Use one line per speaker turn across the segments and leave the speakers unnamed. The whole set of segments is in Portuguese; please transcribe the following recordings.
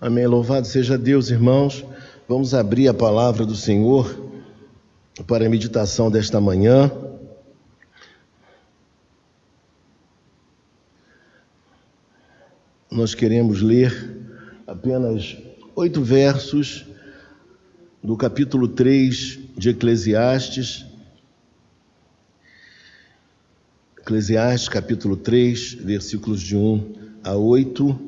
Amém. Louvado seja Deus, irmãos. Vamos abrir a palavra do Senhor para a meditação desta manhã. Nós queremos ler apenas 8 versos do capítulo 3 de Eclesiastes. Eclesiastes, capítulo 3, versículos de 1 a 8.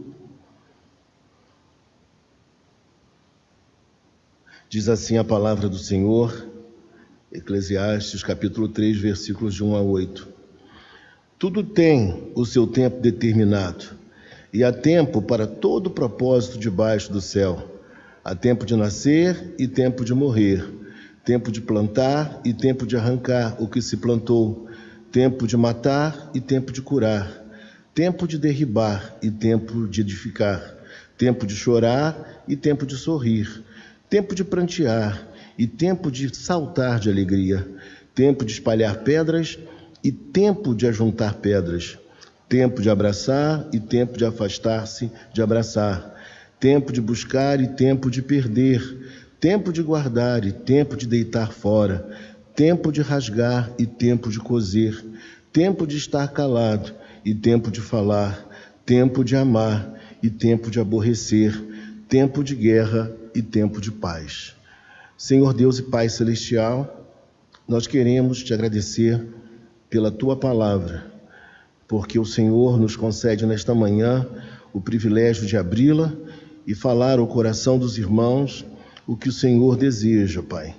Diz assim a palavra do Senhor, Eclesiastes, capítulo 3, versículos de 1 a 8. Tudo tem o seu tempo determinado, e há tempo para todo propósito debaixo do céu. Há tempo de nascer e tempo de morrer, tempo de plantar e tempo de arrancar o que se plantou, tempo de matar e tempo de curar, tempo de derribar e tempo de edificar, tempo de chorar e tempo de sorrir, tempo de prantear e tempo de saltar de alegria, tempo de espalhar pedras e tempo de ajuntar pedras, tempo de abraçar e tempo de afastar-se de abraçar, tempo de buscar e tempo de perder, tempo de guardar e tempo de deitar fora, tempo de rasgar e tempo de coser, tempo de estar calado e tempo de falar, tempo de amar e tempo de aborrecer, tempo de guerra e tempo de paz. Senhor Deus e Pai Celestial, nós queremos te agradecer pela tua palavra, porque o Senhor nos concede nesta manhã o privilégio de abri-la e falar ao coração dos irmãos o que o Senhor deseja, Pai.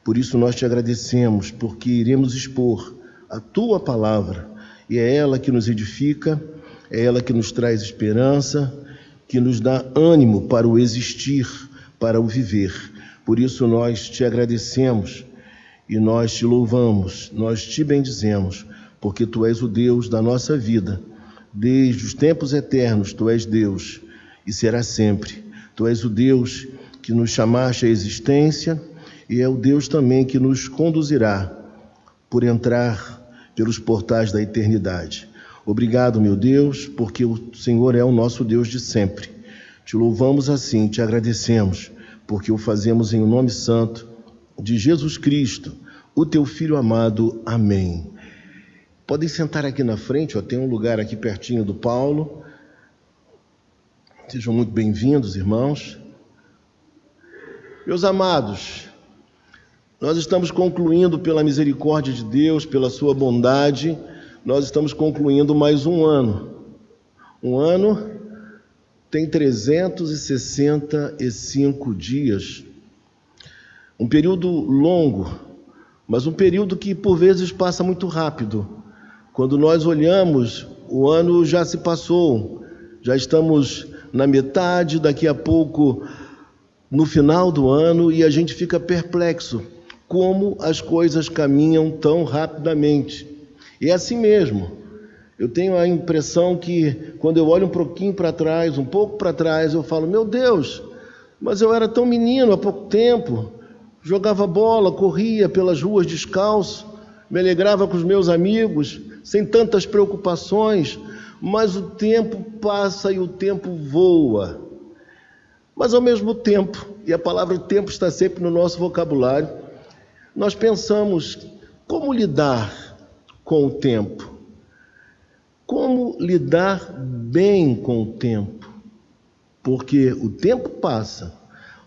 Por isso nós te agradecemos, porque iremos expor a tua palavra, e é ela que nos edifica, é ela que nos traz esperança, que nos dá ânimo para o existir, para o viver. Por isso nós te agradecemos e nós te louvamos, nós te bendizemos, porque tu és o Deus da nossa vida. Desde os tempos eternos tu és Deus e será sempre. Tu és o Deus que nos chamaste à existência e é o Deus também que nos conduzirá por entrar pelos portais da eternidade. Obrigado, meu Deus, porque o Senhor é o nosso Deus de sempre. Te louvamos assim, te agradecemos, porque o fazemos em nome santo de Jesus Cristo, o teu Filho amado. Amém. Podem sentar aqui na frente, tem um lugar aqui pertinho do Paulo. Sejam muito bem-vindos, irmãos. Meus amados, nós estamos concluindo, pela misericórdia de Deus, pela sua bondade, nós estamos concluindo mais um ano. Um ano tem 365 dias. Um período longo, mas um período que por vezes passa muito rápido. Quando nós olhamos, o ano já se passou, já estamos na metade, daqui a pouco no final do ano, e a gente fica perplexo como as coisas caminham tão rapidamente. E é assim mesmo. Eu tenho a impressão que quando eu olho um pouquinho para trás, um pouco para trás, eu falo, meu Deus, mas eu era tão menino há pouco tempo, jogava bola, corria pelas ruas descalço, me alegrava com os meus amigos, sem tantas preocupações, mas o tempo passa e o tempo voa. Mas ao mesmo tempo, e a palavra tempo está sempre no nosso vocabulário, nós pensamos como lidar com o tempo, como lidar bem com o tempo, porque o tempo passa,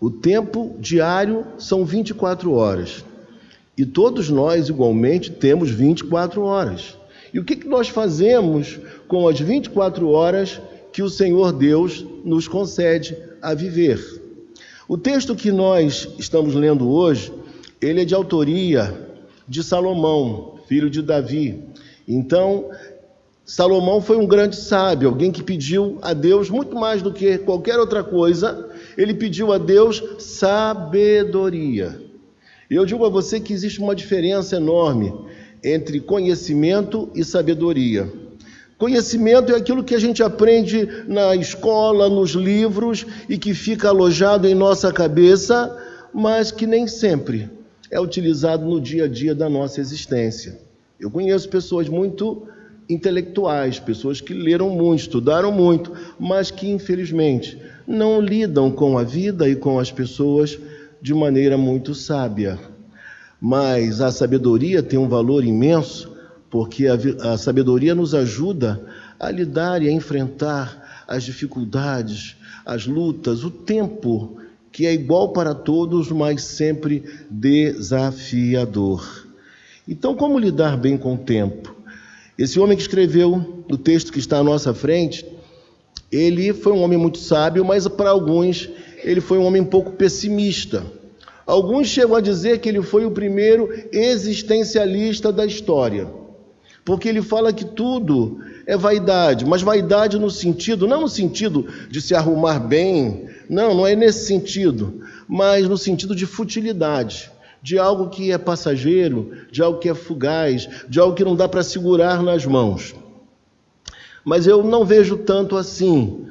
o tempo diário são 24 horas, e todos nós igualmente temos 24 horas. E o que nós fazemos com as 24 horas que o Senhor Deus nos concede a viver? O texto que nós estamos lendo hoje, ele é de autoria de Salomão, filho de Davi. Então, Salomão foi um grande sábio, alguém que pediu a Deus muito mais do que qualquer outra coisa, ele pediu a Deus sabedoria. E eu digo a você que existe uma diferença enorme entre conhecimento e sabedoria. Conhecimento é aquilo que a gente aprende na escola, nos livros, e que fica alojado em nossa cabeça, mas que nem sempre é utilizado no dia a dia da nossa existência. Eu conheço pessoas muito intelectuais, pessoas que leram muito, estudaram muito, mas que, infelizmente, não lidam com a vida e com as pessoas de maneira muito sábia. Mas a sabedoria tem um valor imenso, porque a sabedoria nos ajuda a lidar e a enfrentar as dificuldades, as lutas, o tempo, que é igual para todos, mas sempre desafiador. Então, como lidar bem com o tempo? Esse homem que escreveu o texto que está à nossa frente, ele foi um homem muito sábio, mas para alguns ele foi um homem um pouco pessimista. Alguns chegam a dizer que ele foi o primeiro existencialista da história, porque ele fala que tudo é vaidade, mas vaidade no sentido, não no sentido de se arrumar bem, não é nesse sentido, mas no sentido de futilidade, de algo que é passageiro, de algo que é fugaz, de algo que não dá para segurar nas mãos. Mas eu não vejo tanto assim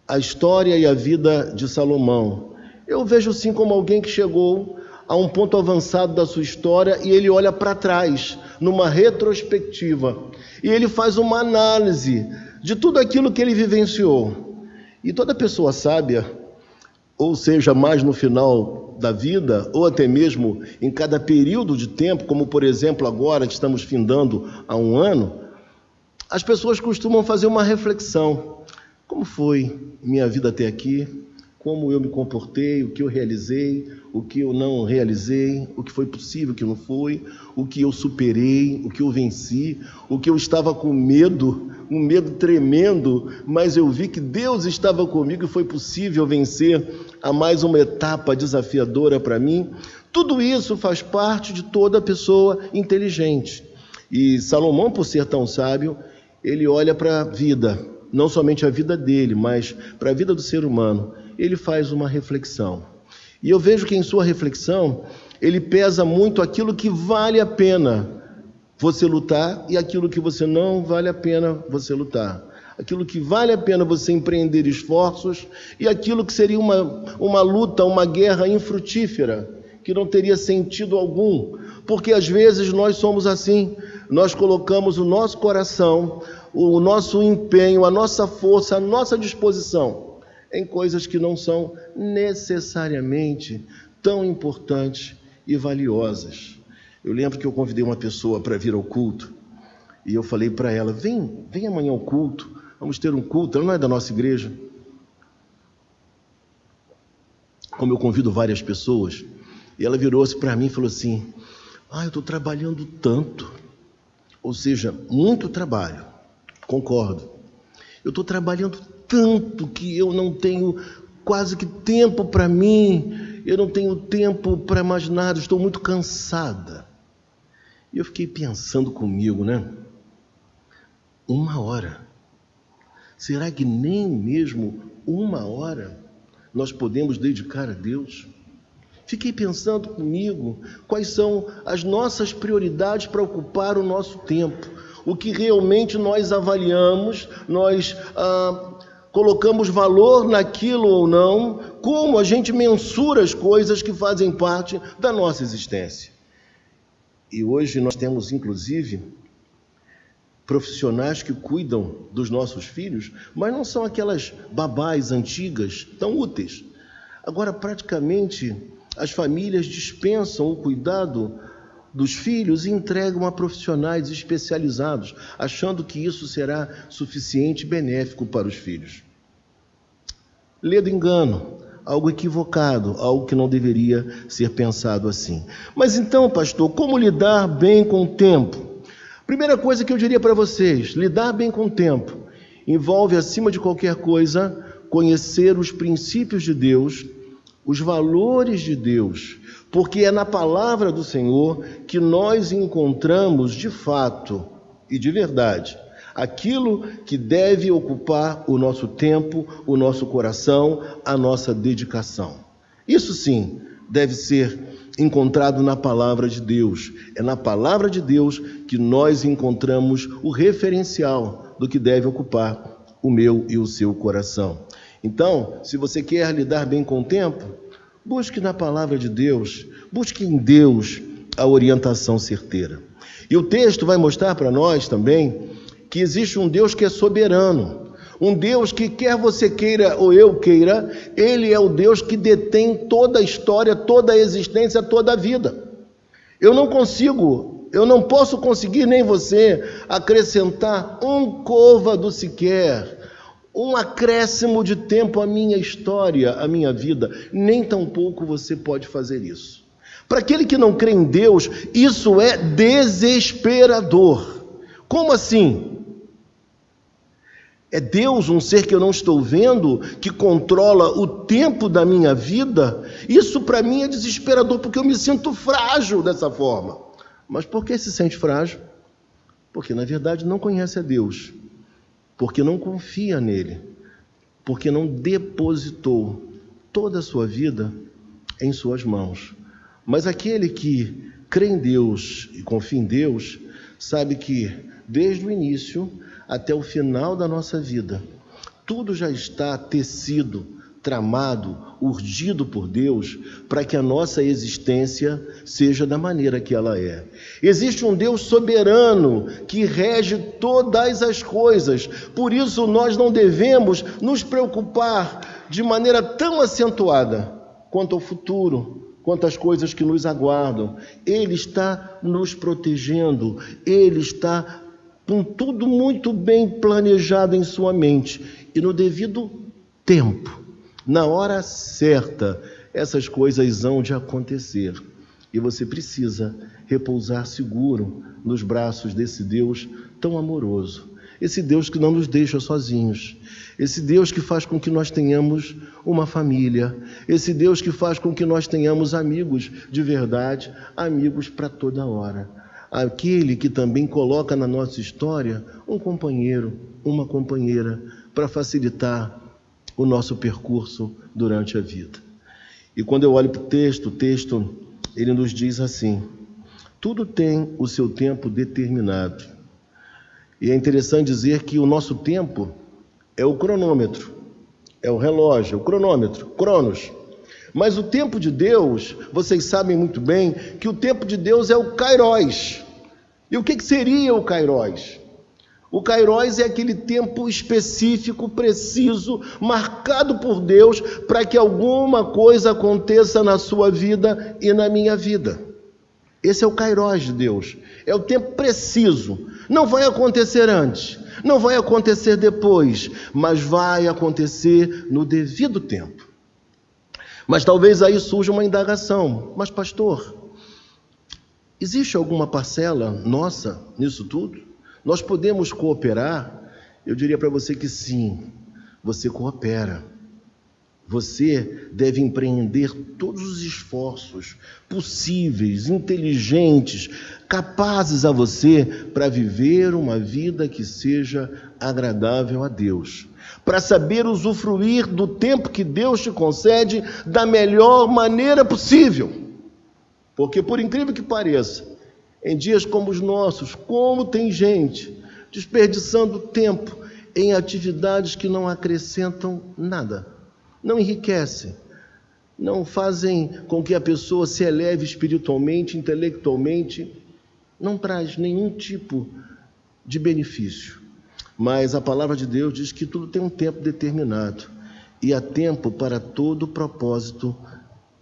a história e a vida de Salomão. Eu vejo sim como alguém que chegou a um ponto avançado da sua história e ele olha para trás, numa retrospectiva, e ele faz uma análise de tudo aquilo que ele vivenciou. E toda pessoa sábia, ou seja, mais no final da vida, ou até mesmo em cada período de tempo, como por exemplo agora que estamos findando há um ano, as pessoas costumam fazer uma reflexão. Como foi minha vida até aqui? Como eu me comportei, o que eu realizei, o que eu não realizei, o que foi possível, o que não foi, o que eu superei, o que eu venci, o que eu estava com medo, um medo tremendo, mas eu vi que Deus estava comigo e foi possível vencer a mais uma etapa desafiadora para mim. Tudo isso faz parte de toda pessoa inteligente. E Salomão, por ser tão sábio, ele olha para a vida, não somente a vida dele, mas para a vida do ser humano. Ele faz uma reflexão. E eu vejo que em sua reflexão, ele pesa muito aquilo que vale a pena você lutar e aquilo que você não vale a pena você lutar. Aquilo que vale a pena você empreender esforços e aquilo que seria uma luta, uma guerra infrutífera, que não teria sentido algum. Porque às vezes nós somos assim, nós colocamos o nosso coração, o nosso empenho, a nossa força, a nossa disposição em coisas que não são necessariamente tão importantes e valiosas. Eu lembro que eu convidei uma pessoa para vir ao culto e eu falei para ela, vem amanhã ao culto, vamos ter um culto. Ela não é da nossa igreja. Como eu convido várias pessoas, e ela virou-se para mim e falou assim, eu estou trabalhando tanto, ou seja, muito trabalho, concordo. Eu estou trabalhando tanto que eu não tenho quase que tempo para mim, eu não tenho tempo para mais nada, estou muito cansada. E eu fiquei pensando comigo, 1 hora. Será que nem mesmo 1 hora nós podemos dedicar a Deus? Fiquei pensando comigo quais são as nossas prioridades para ocupar o nosso tempo. O que realmente nós avaliamos, nós colocamos valor naquilo ou não, como a gente mensura as coisas que fazem parte da nossa existência. E hoje nós temos, inclusive, profissionais que cuidam dos nossos filhos, mas não são aquelas babás antigas tão úteis. Agora, praticamente, as famílias dispensam o cuidado dos filhos e entregam a profissionais especializados, achando que isso será suficiente e benéfico para os filhos. Ledo engano, algo equivocado, algo que não deveria ser pensado assim. Mas então, pastor, como lidar bem com o tempo? Primeira coisa que eu diria para vocês, lidar bem com o tempo envolve, acima de qualquer coisa, conhecer os princípios de Deus, os valores de Deus, porque é na palavra do Senhor que nós encontramos de fato e de verdade aquilo que deve ocupar o nosso tempo, o nosso coração, a nossa dedicação. Isso sim deve ser encontrado na palavra de Deus. É na palavra de Deus que nós encontramos o referencial do que deve ocupar o meu e o seu coração. Então, se você quer lidar bem com o tempo, busque na palavra de Deus, busque em Deus a orientação certeira. E o texto vai mostrar para nós também que existe um Deus que é soberano, um Deus que, quer você queira ou eu queira, Ele é o Deus que detém toda a história, toda a existência, toda a vida. Eu não posso conseguir, nem você, acrescentar um côvado sequer, um acréscimo de tempo à minha história, à minha vida. Nem tampouco você pode fazer isso. Para aquele que não crê em Deus, isso é desesperador. Como assim? É Deus, um ser que eu não estou vendo, que controla o tempo da minha vida? Isso para mim é desesperador, porque eu me sinto frágil dessa forma. Mas por que se sente frágil? Porque na verdade não conhece a Deus, porque não confia nele, porque não depositou toda a sua vida em suas mãos. Mas aquele que crê em Deus e confia em Deus, sabe que desde o início até o final da nossa vida, tudo já está tecido, tramado, urdido por Deus, para que a nossa existência seja da maneira que ela é. Existe um Deus soberano que rege todas as coisas, por isso nós não devemos nos preocupar de maneira tão acentuada quanto ao futuro, quanto às coisas que nos aguardam. Ele está nos protegendo, Ele está com tudo muito bem planejado em sua mente, e no devido tempo, na hora certa, essas coisas hão de acontecer. E você precisa repousar seguro nos braços desse Deus tão amoroso, esse Deus que não nos deixa sozinhos, esse Deus que faz com que nós tenhamos uma família, esse Deus que faz com que nós tenhamos amigos de verdade, amigos para toda hora. Aquele que também coloca na nossa história um companheiro, uma companheira, para facilitar o nosso percurso durante a vida. E quando eu olho para o texto, ele nos diz assim: tudo tem o seu tempo determinado. E é interessante dizer que o nosso tempo é o cronômetro, é o relógio, o cronômetro, Cronos. Mas o tempo de Deus, vocês sabem muito bem que o tempo de Deus é o Kairos. E o que seria o Kairos? O Kairos é aquele tempo específico, preciso, marcado por Deus para que alguma coisa aconteça na sua vida e na minha vida. Esse é o Kairos de Deus, é o tempo preciso. Não vai acontecer antes, não vai acontecer depois, mas vai acontecer no devido tempo. Mas talvez aí surja uma indagação: mas pastor, existe alguma parcela nossa nisso tudo? Nós podemos cooperar? Eu diria para você que sim, você coopera. Você deve empreender todos os esforços possíveis, inteligentes, capazes a você para viver uma vida que seja agradável a Deus, para saber usufruir do tempo que Deus te concede da melhor maneira possível. Porque, por incrível que pareça, em dias como os nossos, como tem gente desperdiçando tempo em atividades que não acrescentam nada, não enriquecem, não fazem com que a pessoa se eleve espiritualmente, intelectualmente, não traz nenhum tipo de benefício. Mas a palavra de Deus diz que tudo tem um tempo determinado, e há tempo para todo propósito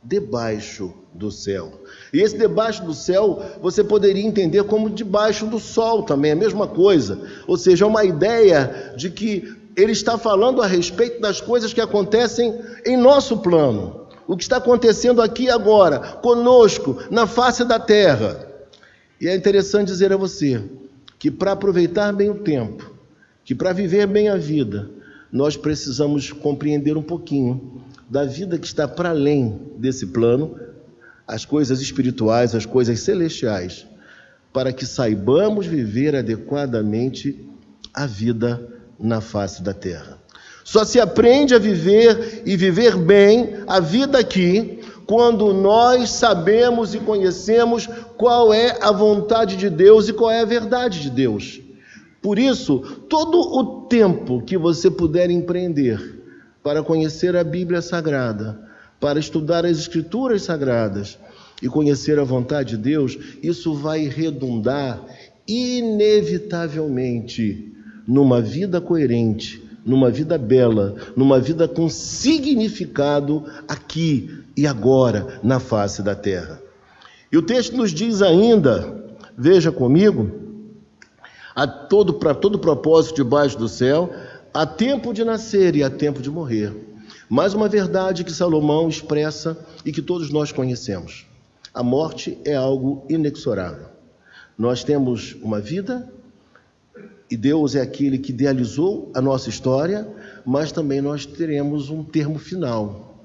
debaixo do céu. E esse debaixo do céu você poderia entender como debaixo do sol também, é a mesma coisa. Ou seja, é uma ideia de que ele está falando a respeito das coisas que acontecem em nosso plano, o que está acontecendo aqui e agora, conosco, na face da terra. E é interessante dizer a você que para aproveitar bem o tempo, que para viver bem a vida, nós precisamos compreender um pouquinho da vida que está para além desse plano, as coisas espirituais, as coisas celestiais, para que saibamos viver adequadamente a vida na face da terra. Só se aprende a viver e viver bem a vida aqui quando nós sabemos e conhecemos qual é a vontade de Deus e qual é a verdade de Deus. Por isso, todo o tempo que você puder empreender para conhecer a Bíblia Sagrada, para estudar as Escrituras Sagradas, e conhecer a vontade de Deus, isso vai redundar inevitavelmente numa vida coerente, numa vida bela, numa vida com significado aqui e agora na face da terra. E o texto nos diz ainda, veja comigo, para todo propósito debaixo do céu, há tempo de nascer e há tempo de morrer. Mais uma verdade que Salomão expressa e que todos nós conhecemos. A morte é algo inexorável. Nós temos uma vida e Deus é aquele que idealizou a nossa história, mas também nós teremos um termo final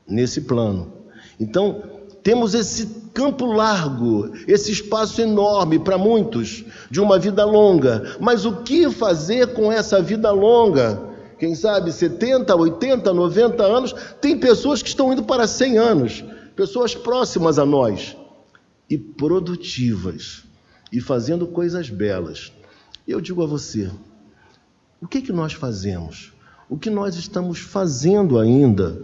nesse plano. Então, temos esse campo largo, esse espaço enorme para muitos, de uma vida longa. Mas o que fazer com essa vida longa? Quem sabe 70, 80, 90 anos, tem pessoas que estão indo para 100 anos, pessoas próximas a nós, e produtivas, e fazendo coisas belas. Eu digo a você, o que nós fazemos? O que nós estamos fazendo ainda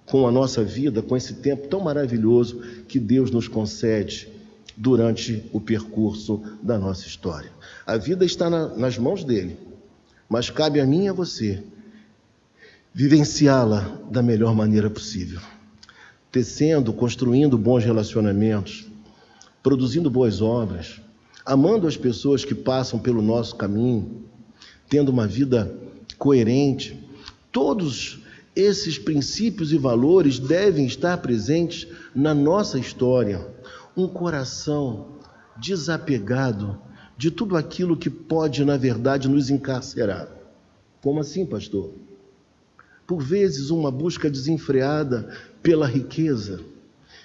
com a nossa vida, com esse tempo tão maravilhoso que Deus nos concede durante o percurso da nossa história? A vida está nas mãos dele, mas cabe a mim e a você vivenciá-la da melhor maneira possível, tecendo, construindo bons relacionamentos, produzindo boas obras, amando as pessoas que passam pelo nosso caminho, tendo uma vida coerente. Todos esses princípios e valores devem estar presentes na nossa história. Um coração desapegado de tudo aquilo que pode, na verdade, nos encarcerar. Como assim, pastor? Por vezes, uma busca desenfreada pela riqueza,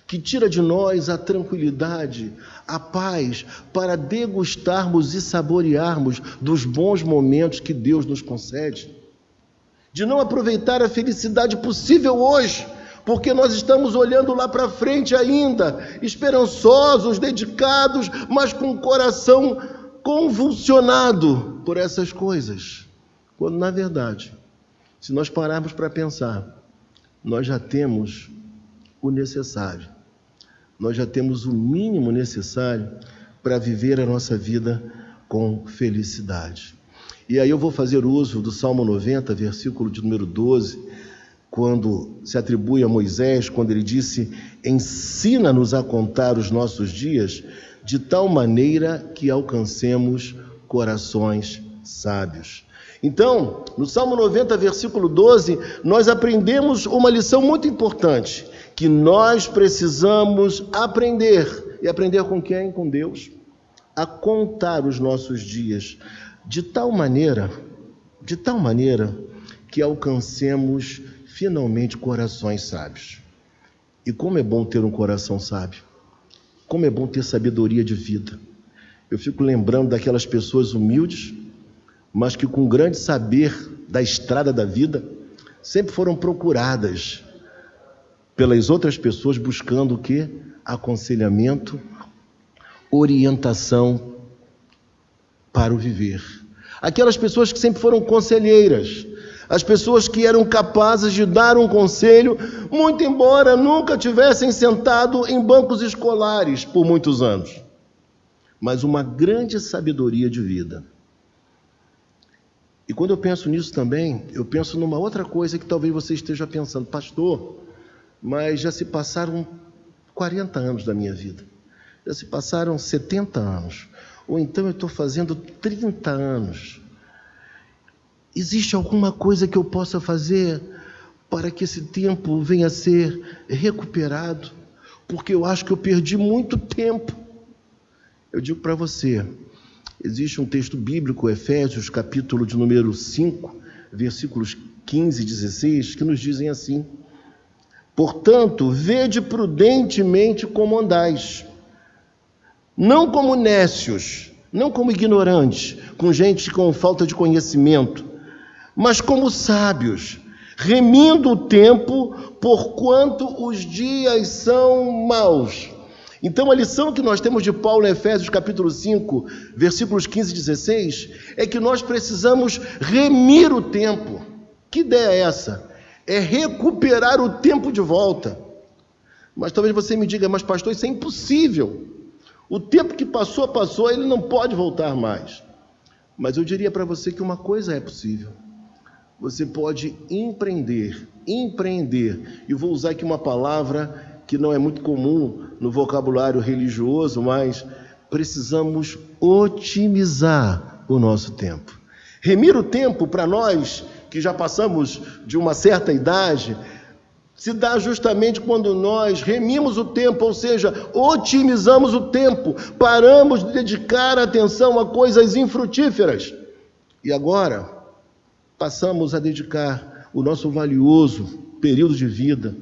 que tira de nós a tranquilidade, a paz, para degustarmos e saborearmos dos bons momentos que Deus nos concede. De não aproveitar a felicidade possível hoje, porque nós estamos olhando lá para frente ainda, esperançosos, dedicados, mas com o coração convulsionado por essas coisas. Quando, na verdade, se nós pararmos para pensar, nós já temos o necessário. Nós já temos o mínimo necessário para viver a nossa vida com felicidade. E aí eu vou fazer uso do Salmo 90, versículo de número 12, quando se atribui a Moisés, quando ele disse: ensina-nos a contar os nossos dias de tal maneira que alcancemos corações sábios. Então, no Salmo 90, versículo 12, nós aprendemos uma lição muito importante, que nós precisamos aprender. E aprender com quem? Com Deus. A contar os nossos dias de tal maneira que alcancemos finalmente corações sábios. E como é bom ter um coração sábio. Como é bom ter sabedoria de vida. Eu fico lembrando daquelas pessoas humildes, mas que com grande saber da estrada da vida, sempre foram procuradas pelas outras pessoas, buscando o quê? Aconselhamento, orientação para o viver. Aquelas pessoas que sempre foram conselheiras, as pessoas que eram capazes de dar um conselho, muito embora nunca tivessem sentado em bancos escolares por muitos anos, mas uma grande sabedoria de vida. E quando eu penso nisso também, eu penso numa outra coisa que talvez você esteja pensando: pastor, mas já se passaram 40 anos da minha vida, já se passaram 70 anos, ou então eu estou fazendo 30 anos. Existe alguma coisa que eu possa fazer para que esse tempo venha a ser recuperado? Porque eu acho que eu perdi muito tempo. Eu digo para você, existe um texto bíblico, Efésios, capítulo de número 5, versículos 15 e 16, que nos dizem assim: portanto, vede prudentemente como andais, não como nécios, não como ignorantes, com gente com falta de conhecimento, mas como sábios, remindo o tempo, porquanto os dias são maus. Então, a lição que nós temos de Paulo em Efésios, capítulo 5, versículos 15 e 16, é que nós precisamos remir o tempo. Que ideia é essa? É recuperar o tempo de volta. Mas talvez você me diga, mas pastor, isso é impossível. O tempo que passou, passou, ele não pode voltar mais. Mas eu diria para você que uma coisa é possível. Você pode empreender. E vou usar aqui uma palavra que não é muito comum no vocabulário religioso, mas precisamos otimizar o nosso tempo. Remir o tempo para nós, que já passamos de uma certa idade, se dá justamente quando nós remimos o tempo, ou seja, otimizamos o tempo, paramos de dedicar atenção a coisas infrutíferas. E agora, passamos a dedicar o nosso valioso período de vida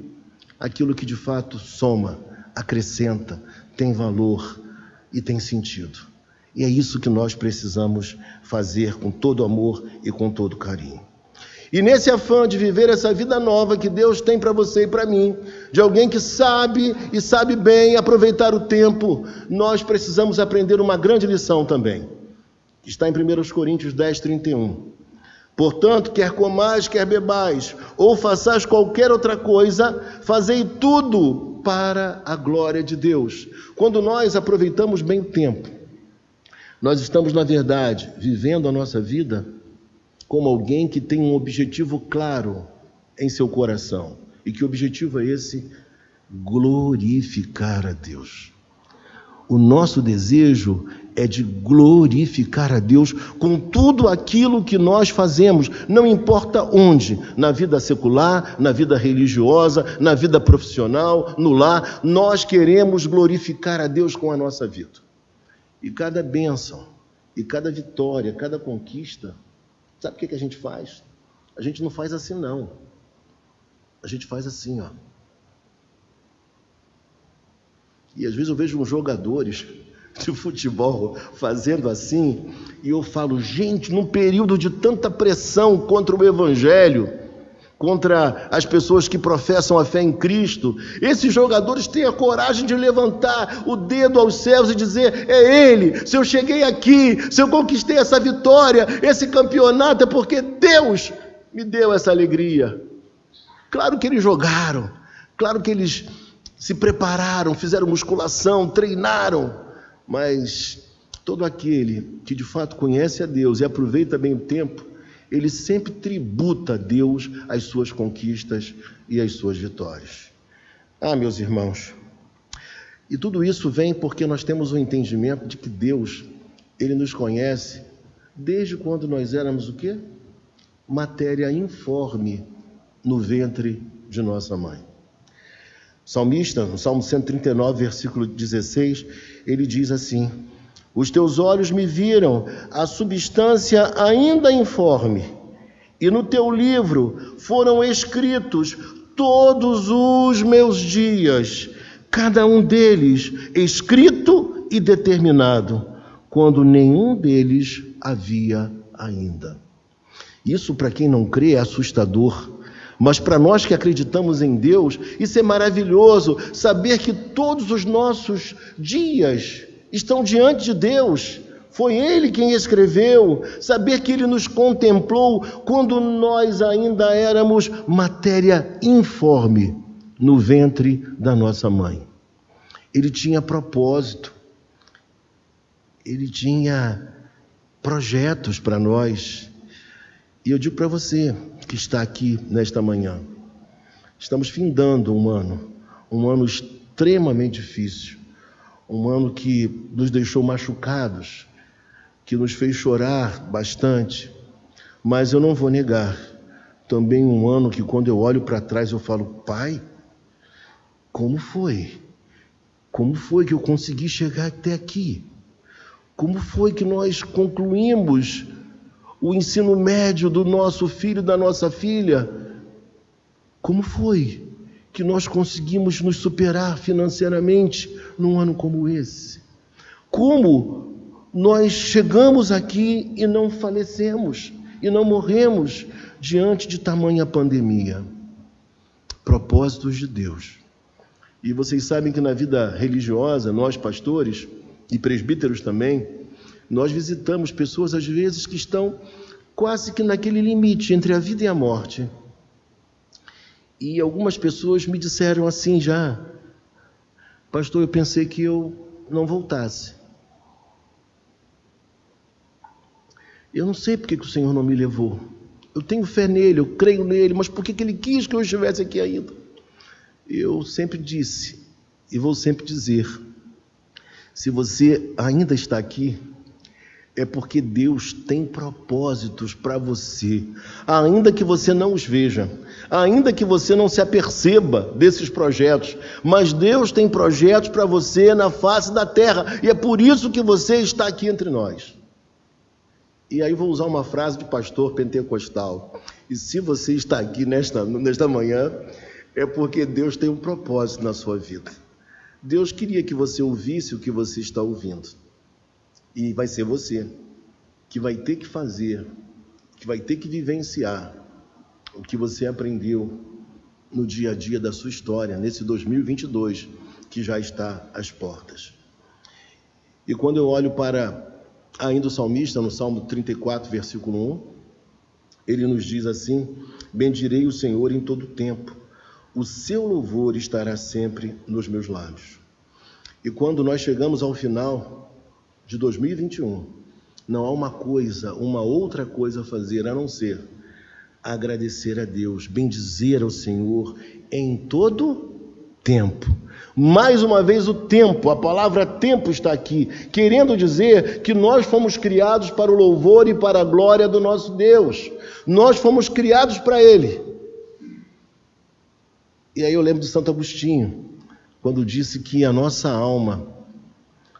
àquilo que de fato soma, acrescenta, tem valor e tem sentido. E é isso que nós precisamos fazer com todo amor e com todo carinho. E nesse afã de viver essa vida nova que Deus tem para você e para mim, de alguém que sabe e sabe bem aproveitar o tempo, nós precisamos aprender uma grande lição também, que está em 1 Coríntios 10, 31. Portanto, quer comais, quer bebais, ou façais qualquer outra coisa, fazei tudo para a glória de Deus. Quando nós aproveitamos bem o tempo, nós estamos, na verdade, vivendo a nossa vida como alguém que tem um objetivo claro em seu coração. E que objetivo é esse? Glorificar a Deus. O nosso desejo é de glorificar a Deus com tudo aquilo que nós fazemos, não importa onde, na vida secular, na vida religiosa, na vida profissional, no lar, nós queremos glorificar a Deus com a nossa vida. E cada bênção, e cada vitória, cada conquista, sabe o que a gente faz? A gente não faz assim, não. A gente faz assim, ó. E às vezes eu vejo uns jogadores de futebol fazendo assim, e eu falo, gente, num período de tanta pressão contra o Evangelho, contra as pessoas que professam a fé em Cristo, esses jogadores têm a coragem de levantar o dedo aos céus e dizer, é Ele, se eu cheguei aqui, se eu conquistei essa vitória, esse campeonato, é porque Deus me deu essa alegria. Claro que eles jogaram, claro que eles se prepararam, fizeram musculação, treinaram, mas todo aquele que de fato conhece a Deus e aproveita bem o tempo, ele sempre tributa a Deus as suas conquistas e as suas vitórias. Ah, meus irmãos, e tudo isso vem porque nós temos o entendimento de que Deus, Ele nos conhece desde quando nós éramos o quê? Matéria informe no ventre de nossa mãe. O salmista, no Salmo 139, versículo 16, ele diz assim, os teus olhos me viram a substância ainda informe, e no teu livro foram escritos todos os meus dias, cada um deles escrito e determinado, quando nenhum deles havia ainda. Isso, para quem não crê, é assustador. Mas para nós que acreditamos em Deus, isso é maravilhoso, saber que todos os nossos dias estão diante de Deus. Foi Ele quem escreveu, saber que Ele nos contemplou quando nós ainda éramos matéria informe no ventre da nossa mãe. Ele tinha propósito, Ele tinha projetos para nós. E eu digo para você que está aqui nesta manhã, estamos findando um ano extremamente difícil, um ano que nos deixou machucados, que nos fez chorar bastante, mas eu não vou negar, também um ano que quando eu olho para trás eu falo, Pai, como foi? Como foi que eu consegui chegar até aqui? Como foi que nós concluímos o ensino médio do nosso filho, da nossa filha? Como foi que nós conseguimos nos superar financeiramente num ano como esse? Como nós chegamos aqui e não falecemos, e não morremos diante de tamanha pandemia? Propósitos de Deus. E vocês sabem que na vida religiosa, nós pastores e presbíteros também, nós visitamos pessoas às vezes que estão quase que naquele limite entre a vida e a morte. E algumas pessoas me disseram assim já, Pastor, eu pensei que eu não voltasse. Eu não sei porque que o Senhor não me levou. Eu tenho fé nele, eu creio nele, mas por que Ele quis que eu estivesse aqui ainda? Eu sempre disse, e vou sempre dizer, se você ainda está aqui, é porque Deus tem propósitos para você, ainda que você não os veja, ainda que você não se aperceba desses projetos, mas Deus tem projetos para você na face da terra, e é por isso que você está aqui entre nós. E aí vou usar uma frase de pastor pentecostal, e se você está aqui nesta manhã, é porque Deus tem um propósito na sua vida. Deus queria que você ouvisse o que você está ouvindo. E vai ser você que vai ter que fazer, que vai ter que vivenciar o que você aprendeu no dia a dia da sua história, nesse 2022 que já está às portas. E quando eu olho para ainda o salmista, no Salmo 34, versículo 1, ele nos diz assim: bendirei o Senhor em todo tempo, o seu louvor estará sempre nos meus lábios. E quando nós chegamos ao final de 2021, não há uma outra coisa a fazer a não ser agradecer a Deus, bendizer ao Senhor em todo tempo. Mais uma vez o tempo, a palavra tempo está aqui, querendo dizer que nós fomos criados para o louvor e para a glória do nosso Deus. Nós fomos criados para Ele. E aí eu lembro de Santo Agostinho, quando disse que a nossa alma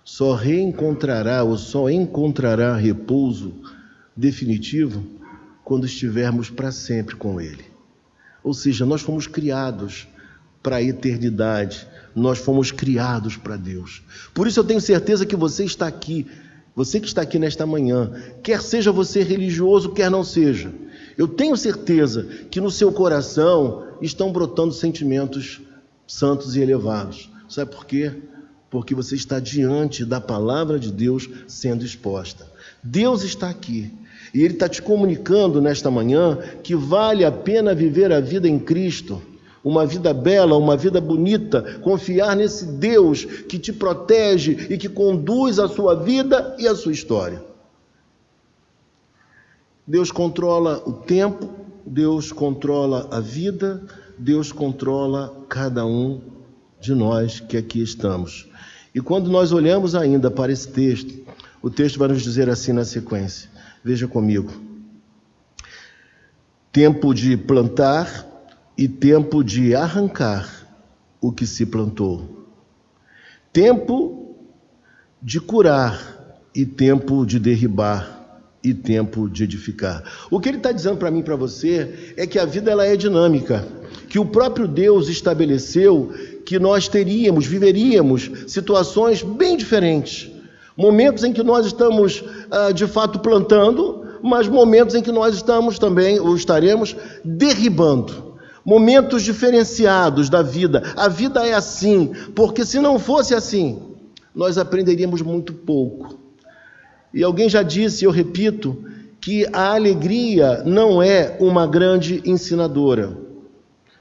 só encontrará repouso definitivo quando estivermos para sempre com Ele. Ou seja, nós fomos criados para a eternidade, nós fomos criados para Deus. Por isso eu tenho certeza que você está aqui, você que está aqui nesta manhã, quer seja você religioso, quer não seja, eu tenho certeza que no seu coração estão brotando sentimentos santos e elevados. Sabe por quê? Porque você está diante da palavra de Deus sendo exposta. Deus está aqui e Ele está te comunicando nesta manhã que vale a pena viver a vida em Cristo, uma vida bela, uma vida bonita, confiar nesse Deus que te protege e que conduz a sua vida e a sua história. Deus controla o tempo, Deus controla a vida, Deus controla cada um de nós que aqui estamos. E quando nós olhamos ainda para esse texto, o texto vai nos dizer assim na sequência. Veja comigo. Tempo de plantar e tempo de arrancar o que se plantou. Tempo de curar e tempo de derribar e tempo de edificar. O que ele está dizendo para mim e para você é que a vida ela é dinâmica, que o próprio Deus estabeleceu que nós viveríamos situações bem diferentes. Momentos em que nós estamos, de fato, plantando, mas momentos em que nós estamos também, ou estaremos, derribando. Momentos diferenciados da vida. A vida é assim, porque se não fosse assim, nós aprenderíamos muito pouco. E alguém já disse, eu repito, que a alegria não é uma grande ensinadora.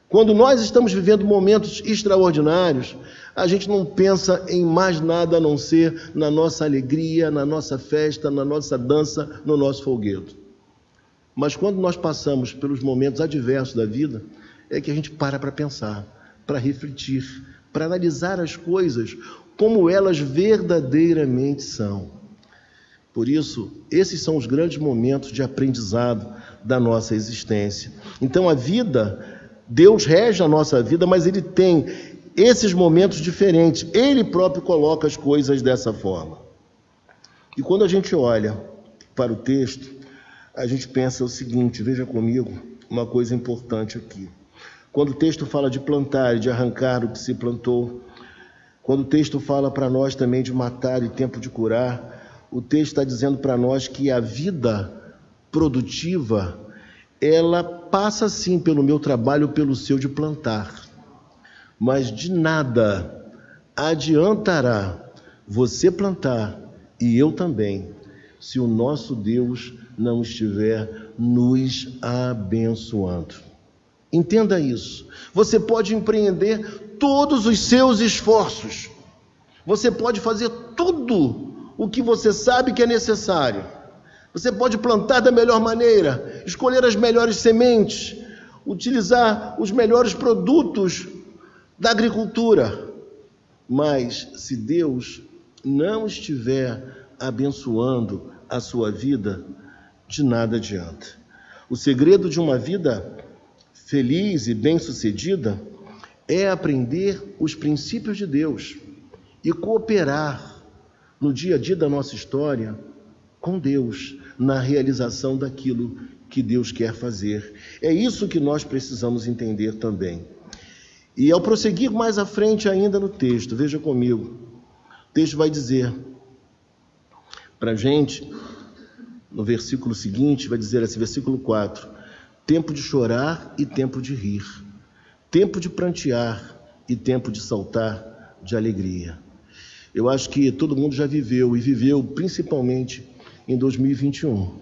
Quando nós estamos vivendo momentos extraordinários, a gente não pensa em mais nada a não ser na nossa alegria, na nossa festa, na nossa dança, no nosso folguedo. Mas quando nós passamos pelos momentos adversos da vida, é que a gente para pensar, para refletir, para analisar as coisas como elas verdadeiramente são. Por isso, esses são os grandes momentos de aprendizado da nossa existência. Então, a vida, Deus rege a nossa vida, mas Ele tem esses momentos diferentes. Ele próprio coloca as coisas dessa forma. E quando a gente olha para o texto, a gente pensa o seguinte, veja comigo uma coisa importante aqui. Quando o texto fala de plantar e de arrancar o que se plantou, quando o texto fala para nós também de matar e tempo de curar, o texto está dizendo para nós que a vida produtiva, ela passa sim pelo meu trabalho, pelo seu de plantar, mas de nada adiantará você plantar e eu também, se o nosso Deus não estiver nos abençoando. Entenda isso. Você pode empreender todos os seus esforços, Você pode fazer tudo o que você sabe que é necessário. Você pode plantar da melhor maneira, escolher as melhores sementes, utilizar os melhores produtos da agricultura. Mas se Deus não estiver abençoando a sua vida, de nada adianta. O segredo de uma vida feliz e bem-sucedida é aprender os princípios de Deus e cooperar no dia a dia da nossa história com Deus, na realização daquilo que Deus quer fazer. É isso que nós precisamos entender também. E ao prosseguir mais à frente ainda no texto, veja comigo, o texto vai dizer para a gente, no versículo seguinte, vai dizer assim, versículo 4, tempo de chorar e tempo de rir, tempo de prantear e tempo de saltar de alegria. Eu acho que todo mundo já viveu, e viveu principalmente em 2021.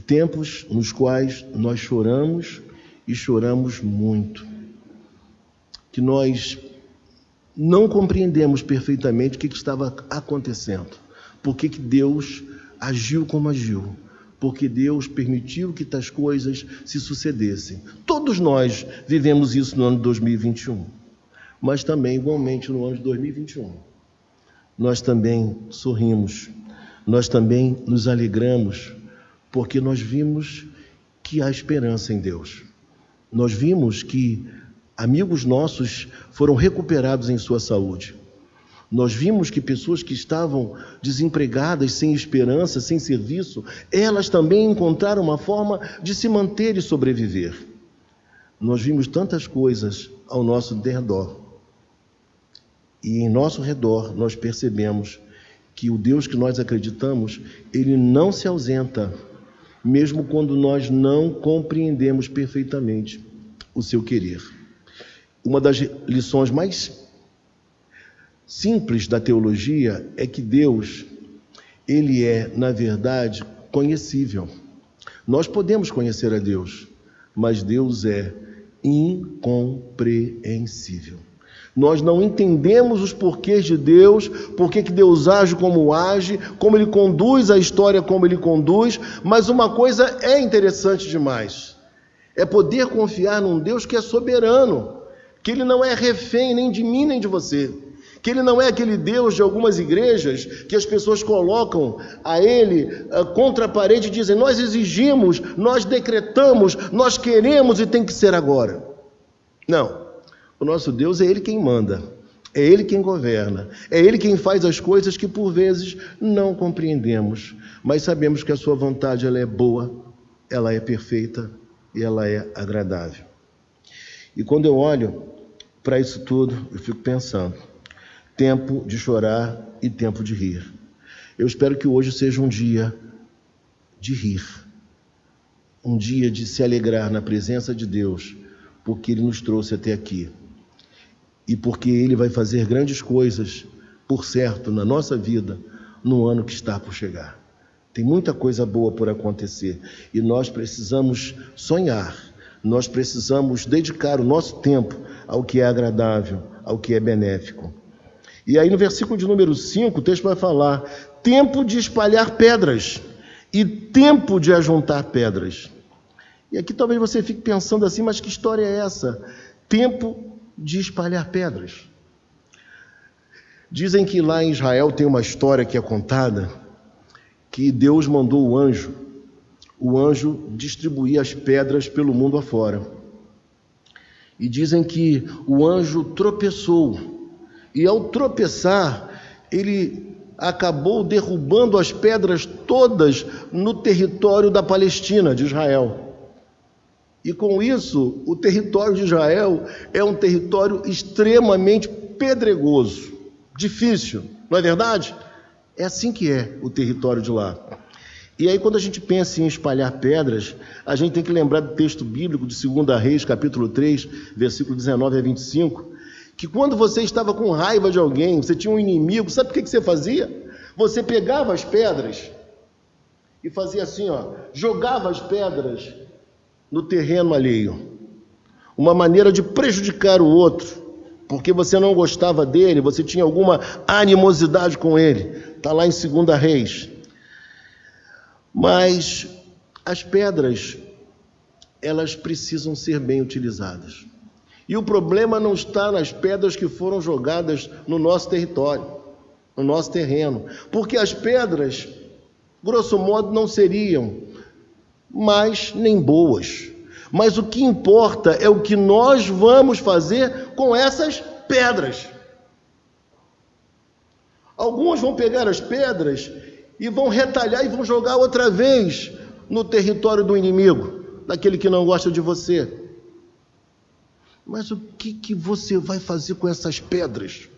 Tempos nos quais nós choramos e choramos muito. Que nós não compreendemos perfeitamente o que estava acontecendo. Por que Deus agiu como agiu? Porque Deus permitiu que tais coisas se sucedessem. Todos nós vivemos isso no ano de 2021. Mas também, igualmente, no ano de 2021. Nós também sorrimos. Nós também nos alegramos, porque nós vimos que há esperança em Deus. Nós vimos que amigos nossos foram recuperados em sua saúde. Nós vimos que pessoas que estavam desempregadas, sem esperança, sem serviço, elas também encontraram uma forma de se manter e sobreviver. Nós vimos tantas coisas ao nosso redor. E em nosso redor nós percebemos que o Deus que nós acreditamos, ele não se ausenta, mesmo quando nós não compreendemos perfeitamente o seu querer. Uma das lições mais simples da teologia é que Deus, ele é, na verdade, conhecível. Nós podemos conhecer a Deus, mas Deus é incompreensível. Nós não entendemos os porquês de Deus, por que Deus age, como Ele conduz a história como Ele conduz, mas uma coisa é interessante demais, é poder confiar num Deus que é soberano, que Ele não é refém nem de mim nem de você, que Ele não é aquele Deus de algumas igrejas que as pessoas colocam a Ele contra a parede e dizem, nós exigimos, nós decretamos, nós queremos e tem que ser agora. Não. O nosso Deus é Ele quem manda, é Ele quem governa, é Ele quem faz as coisas que por vezes não compreendemos, mas sabemos que a sua vontade ela é boa, ela é perfeita e ela é agradável. E quando eu olho para isso tudo, eu fico pensando, tempo de chorar e tempo de rir. Eu espero que hoje seja um dia de rir, um dia de se alegrar na presença de Deus, porque Ele nos trouxe até aqui. E porque Ele vai fazer grandes coisas, por certo, na nossa vida, no ano que está por chegar. Tem muita coisa boa por acontecer. E nós precisamos sonhar, nós precisamos dedicar o nosso tempo ao que é agradável, ao que é benéfico. E aí no versículo de número 5, o texto vai falar, tempo de espalhar pedras e tempo de ajuntar pedras. E aqui talvez você fique pensando assim, mas que história é essa? Tempo de espalhar pedras. Dizem que lá em Israel tem uma história que é contada, que Deus mandou o anjo distribuir as pedras pelo mundo afora. E dizem que o anjo tropeçou, e ao tropeçar, ele acabou derrubando as pedras todas no território da Palestina, de Israel. E com isso, o território de Israel é um território extremamente pedregoso, difícil, não é verdade? É assim que é o território de lá. E aí, quando a gente pensa em espalhar pedras, a gente tem que lembrar do texto bíblico de 2 Reis, capítulo 3, versículo 19 a 25, que quando você estava com raiva de alguém, você tinha um inimigo, sabe o que você fazia? Você pegava as pedras e fazia assim, jogava as pedras no terreno alheio. Uma maneira de prejudicar o outro porque você não gostava dele, você tinha alguma animosidade com ele. Está lá em 2 Reis. Mas as pedras, elas precisam ser bem utilizadas. E o problema não está nas pedras que foram jogadas no nosso território, no nosso terreno. Porque as pedras, grosso modo, não seriam más nem boas. Mas o que importa é o que nós vamos fazer com essas pedras. Alguns vão pegar as pedras e vão retalhar e vão jogar outra vez no território do inimigo, daquele que não gosta de você. Mas o que você vai fazer com essas pedras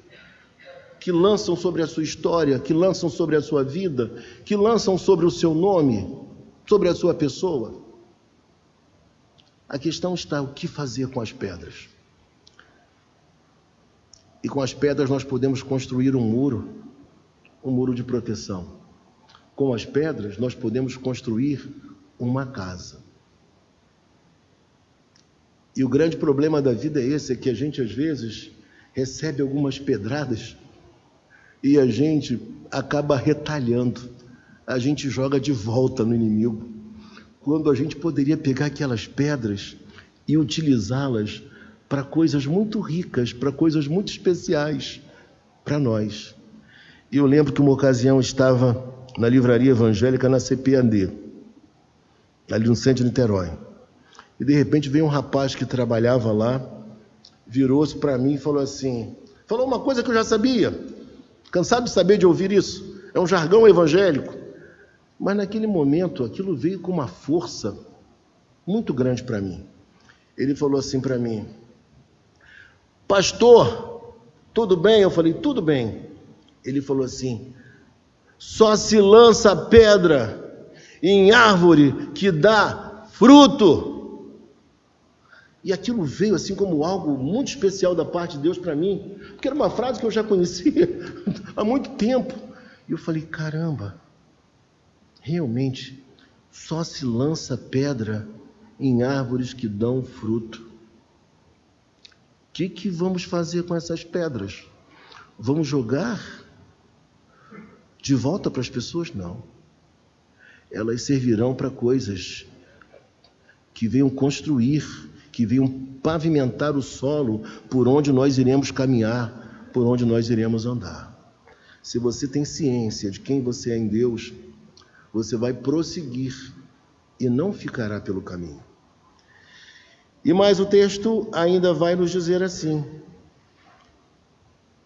que lançam sobre a sua história, que lançam sobre a sua vida, que lançam sobre o seu nome, sobre a sua pessoa? A questão está: o que fazer com as pedras? E com as pedras nós podemos construir um muro de proteção. Com as pedras nós podemos construir uma casa. E o grande problema da vida é esse, é que a gente às vezes recebe algumas pedradas e a gente acaba retalhando, a gente joga de volta no inimigo, quando a gente poderia pegar aquelas pedras e utilizá-las para coisas muito ricas, para coisas muito especiais para nós. E eu lembro que uma ocasião eu estava na livraria evangélica, na CPAD, ali no centro de Niterói. E de repente veio um rapaz que trabalhava lá, virou-se para mim e falou assim, falou uma coisa que eu já sabia, cansado de saber, de ouvir isso, é um jargão evangélico. Mas naquele momento aquilo veio com uma força muito grande para mim. Ele falou assim para mim: pastor, tudo bem? Eu falei: tudo bem. Ele falou assim: só se lança pedra em árvore que dá fruto. E aquilo veio assim como algo muito especial da parte de Deus para mim, porque era uma frase que eu já conhecia há muito tempo. E eu falei: caramba, realmente só se lança pedra em árvores que dão fruto. O que vamos fazer com essas pedras? Vamos jogar de volta para as pessoas? Não. Elas servirão para coisas que venham construir, que venham pavimentar o solo por onde nós iremos caminhar, por onde nós iremos andar. Se você tem ciência de quem você é em Deus, você vai prosseguir e não ficará pelo caminho. E mais o texto ainda vai nos dizer assim,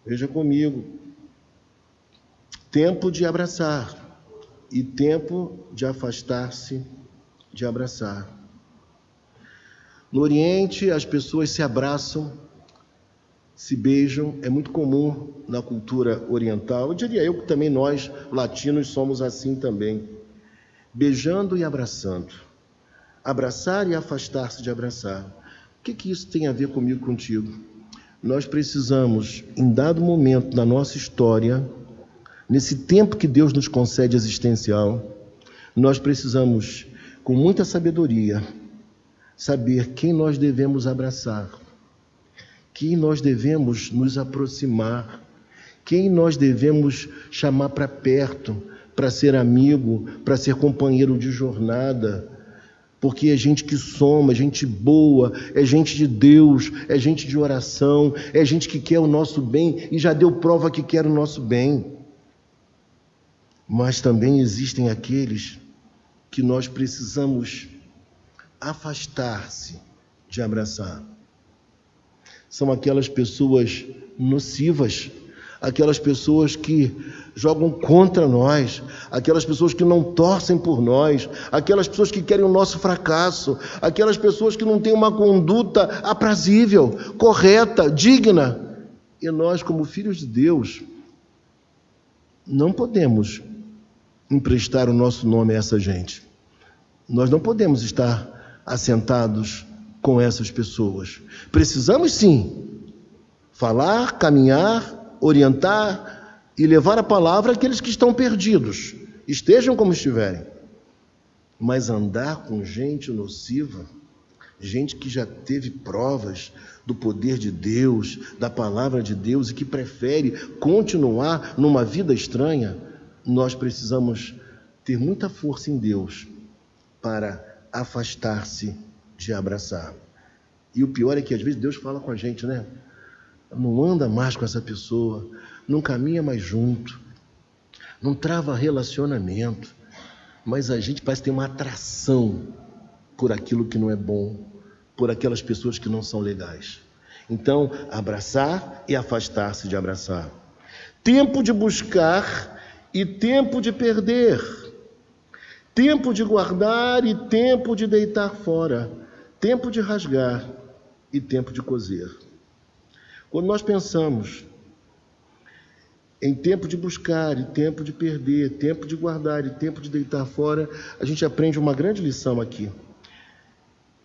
veja comigo: tempo de abraçar e tempo de afastar-se de abraçar. No Oriente, as pessoas se abraçam, se beijam, é muito comum na cultura oriental. Eu diria eu que também nós, latinos, somos assim também. Beijando e abraçando. Abraçar e afastar-se de abraçar. O que isso tem a ver comigo, contigo? Nós precisamos, em dado momento da nossa história, nesse tempo que Deus nos concede existencial, nós precisamos, com muita sabedoria, saber quem nós devemos abraçar, quem nós devemos nos aproximar, quem nós devemos chamar para perto, para ser amigo, para ser companheiro de jornada, porque é gente que soma, é gente boa, é gente de Deus, é gente de oração, é gente que quer o nosso bem e já deu prova que quer o nosso bem. Mas também existem aqueles que nós precisamos afastar-se de abraçar. São aquelas pessoas nocivas, aquelas pessoas que jogam contra nós, aquelas pessoas que não torcem por nós, aquelas pessoas que querem o nosso fracasso, aquelas pessoas que não têm uma conduta aprazível, correta, digna. E nós, como filhos de Deus, não podemos emprestar o nosso nome a essa gente. Nós não podemos estar assentados com essas pessoas. Precisamos sim falar, caminhar, orientar e levar a palavra àqueles que estão perdidos, estejam como estiverem. Mas andar com gente nociva, gente que já teve provas do poder de Deus, da palavra de Deus, e que prefere continuar numa vida estranha. Nós precisamos ter muita força em Deus para afastar-se de abraçar. E o pior é que às vezes Deus fala com a gente, né? Não anda mais com essa pessoa, não caminha mais junto, não trava relacionamento, mas a gente parece ter uma atração por aquilo que não é bom, por aquelas pessoas que não são legais. Então, abraçar e afastar-se de abraçar. Tempo de buscar e tempo de perder. Tempo de guardar e tempo de deitar fora. Tempo de rasgar e tempo de coser. Quando nós pensamos em tempo de buscar e tempo de perder, tempo de guardar e tempo de deitar fora, a gente aprende uma grande lição aqui,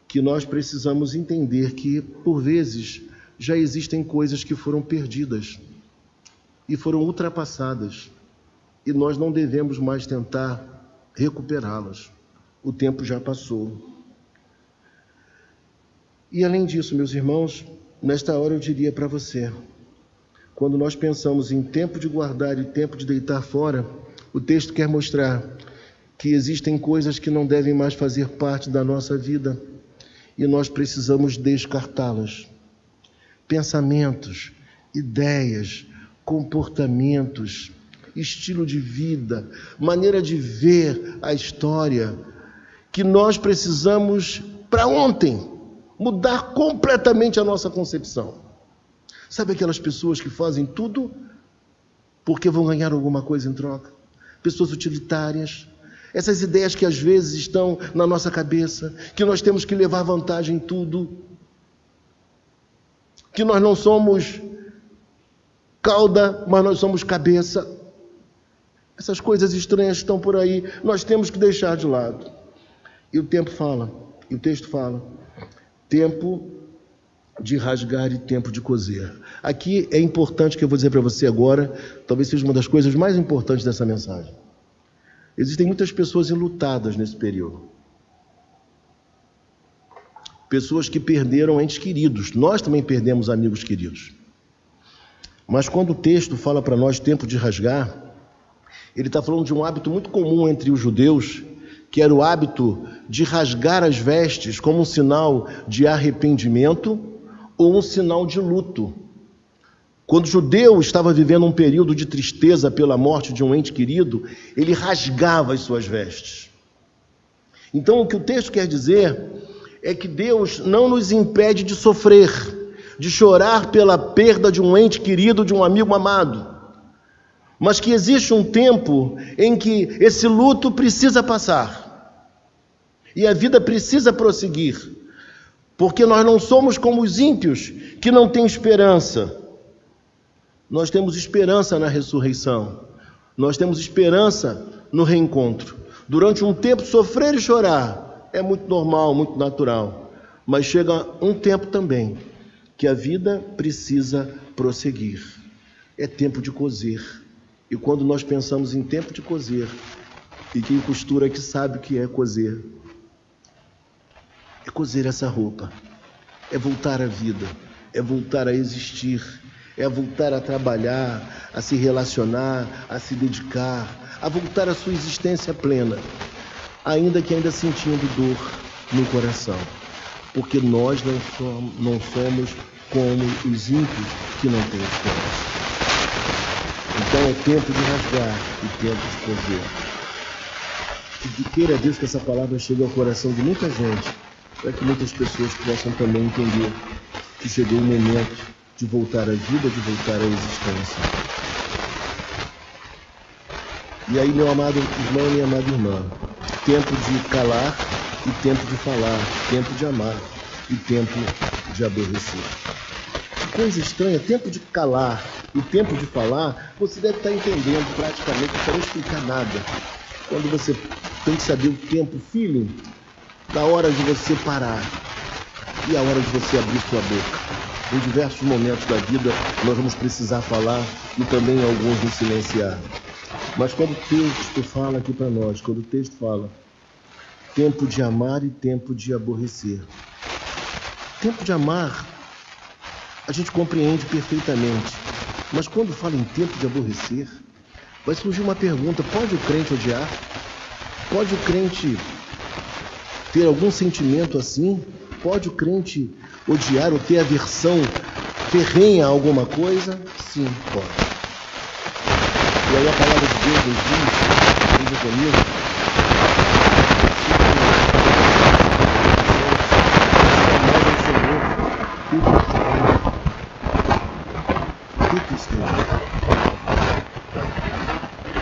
que nós precisamos entender que, por vezes, já existem coisas que foram perdidas e foram ultrapassadas, e nós não devemos mais tentar recuperá-las. O tempo já passou. E além disso, meus irmãos, nesta hora eu diria para você, quando nós pensamos em tempo de guardar e tempo de deitar fora, o texto quer mostrar que existem coisas que não devem mais fazer parte da nossa vida e nós precisamos descartá-las. Pensamentos, ideias, comportamentos, estilo de vida, maneira de ver a história, que nós precisamos, para ontem, mudar completamente a nossa concepção. Sabe aquelas pessoas que fazem tudo porque vão ganhar alguma coisa em troca? Pessoas utilitárias. Essas ideias que às vezes estão na nossa cabeça, que nós temos que levar vantagem em tudo, que nós não somos cauda, mas nós somos cabeça. Essas coisas estranhas estão por aí, nós temos que deixar de lado. E o tempo fala, e o texto fala, tempo de rasgar e tempo de coser. Aqui é importante que eu vou dizer para você agora, talvez seja uma das coisas mais importantes dessa mensagem. Existem muitas pessoas enlutadas nesse período. Pessoas que perderam entes queridos. Nós também perdemos amigos queridos. Mas quando o texto fala para nós tempo de rasgar, ele está falando de um hábito muito comum entre os judeus, que era o hábito de rasgar as vestes como um sinal de arrependimento ou um sinal de luto. Quando o judeu estava vivendo um período de tristeza pela morte de um ente querido, ele rasgava as suas vestes. Então, o que o texto quer dizer é que Deus não nos impede de sofrer, de chorar pela perda de um ente querido, de um amigo amado, mas que existe um tempo em que esse luto precisa passar e a vida precisa prosseguir, porque nós não somos como os ímpios que não têm esperança. Nós temos esperança na ressurreição, nós temos esperança no reencontro. Durante um tempo, sofrer e chorar é muito normal, muito natural, mas chega um tempo também que a vida precisa prosseguir. É tempo de coser. E quando nós pensamos em tempo de coser, e quem costura aqui sabe o que é coser essa roupa, é voltar à vida, é voltar a existir, é voltar a trabalhar, a se relacionar, a se dedicar, a voltar à sua existência plena, ainda que ainda sentindo dor no coração, porque nós não somos como os ímpios que não têm esperança. Então é tempo de rasgar e tempo de coser. E queira Deus que essa palavra chegue ao coração de muita gente, para que muitas pessoas possam também entender que chegou o momento de voltar à vida, de voltar à existência. E aí, meu amado irmão e minha amada irmã, tempo de calar e tempo de falar, tempo de amar e tempo de aborrecer. Que coisa estranha, tempo de calar e tempo de falar, você deve estar entendendo praticamente, não quero explicar nada. Quando você tem que saber o tempo, feeling, da hora de você parar e a hora de você abrir sua boca. Em diversos momentos da vida nós vamos precisar falar e também alguns nos silenciar. Mas quando o texto fala aqui para nós, quando o texto fala tempo de amar e tempo de aborrecer, Tempo de amar, a gente compreende perfeitamente. Mas quando fala em tempo de aborrecer, vai surgir uma pergunta: pode o crente odiar? Pode o crente ter algum sentimento assim? Pode o crente odiar ou ter aversão ferrenha a alguma coisa? Sim, pode. E aí a palavra de Deus nos diz, veja comigo,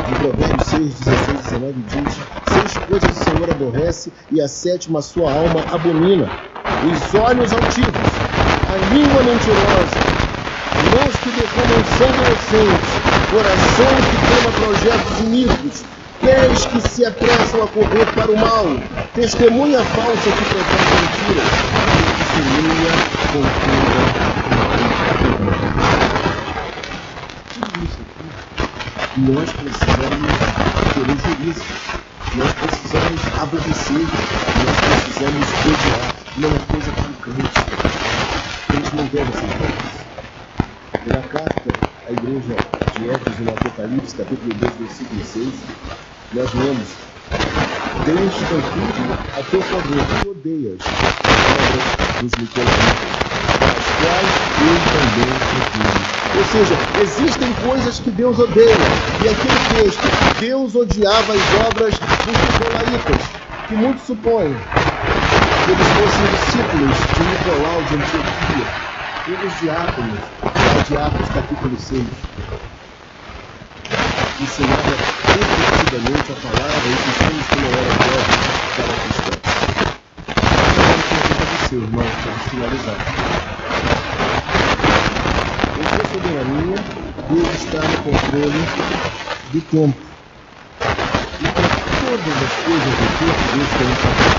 em Provérbios 6, 16 e 19 diz: 6 coisas o Senhor aborrece e a 7ª sua alma abomina: os olhos altivos, a língua mentirosa, mãos que derramam sangue inocente, coração que trama projetos iníquos, pés que se apressam a correr para o mal, testemunha falsa que professa mentiras, testemunha contenda. Tudo isso aqui, nós precisamos ter juízo, nós precisamos aborrecer, nós precisamos odiar. Não é coisa para o crente. O crente não deve aceitar isso. Na carta à igreja de Éfeso, no Apocalipse, capítulo 2, versículo 6, nós lemos: Deus tem tudo a teu favor, tu odeias as obras dos nicolaítas, as quais eu também odeio. Ou seja, existem coisas que Deus odeia. E aquele texto, Deus odiava as obras dos nicolaítas, que muitos supõem que eles fossem discípulos de Nicolau de Antioquia, todos diáconos, de Atos capítulo 6. Ensinava repetidamente a palavra e cristãos que não eram jovens para cristãos. Agora eu quero perguntar a você, irmão, para finalizar. Em sua soberania, Deus está no controle do tempo. E para todas as coisas do tempo, Deus tem um papel.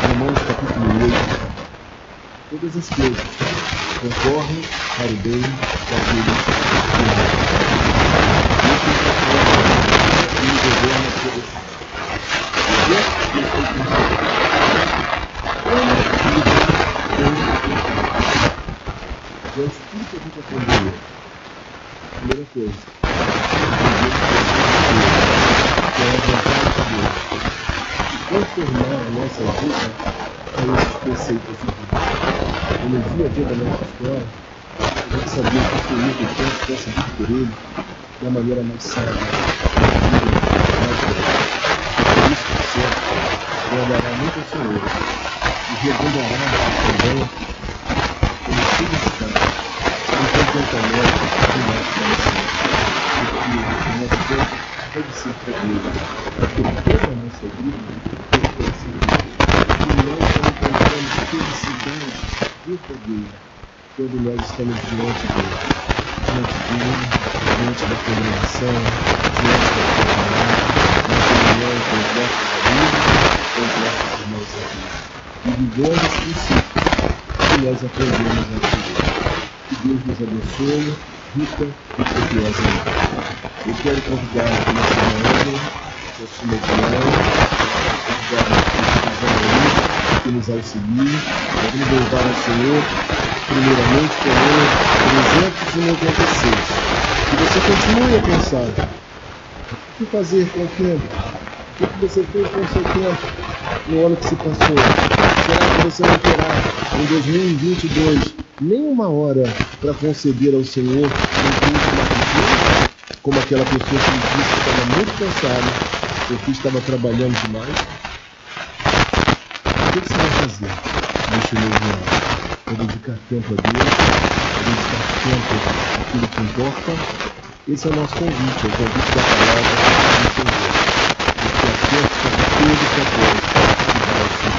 Romanos capítulo 8: todas as coisas concorrem para o bem daqueles que amam. Deus tem papel e governa todas as coisas. Deus foi pensado. Diante de tudo que a gente aprendeu, primeira coisa, que é a vontade de Deus. Transformar a nossa vida a esses preceitos de vida. E no dia a dia da nossa história, a gente sabia que o Senhor do tempo fosse dito por Ele da maneira mais sábia, mais breve. Por isso que certo, guardará muito ao Senhor e redundará também como felicidade, em contentamento do nosso coração. Porque o nosso tempo deve ser para Deus, porque toda a nossa vida deve ser Deus. E nós encontramos felicidade verdadeira quando nós estamos diante dele, diante da congregação, diante da palavra, na comunhão com os nossos amigos, com os nossos irmãos aqui. E vivendo os princípios que nós aprendemos aqui. Que Deus nos abençoe, rica e copiosamente. Eu quero convidar a nossa irmã, a sua irmã, que nos auxilie. Vamos louvar ao Senhor, primeiramente com o 396. Que você continue a pensar: o que fazer com o tempo? O que você fez com o seu tempo no ano que se passou? Será que você não terá em 2022 nem uma hora para conceder ao Senhor um culto matutina, como aquela pessoa que disse que estava muito cansada porque estava trabalhando demais? O que você vai fazer neste novo ano? Vai dedicar tempo a Deus? Vai dedicar tempo àquilo que importa? Esse é o nosso convite, é o convite da palavra do Senhor. Porque atento para todo propósito que vai ser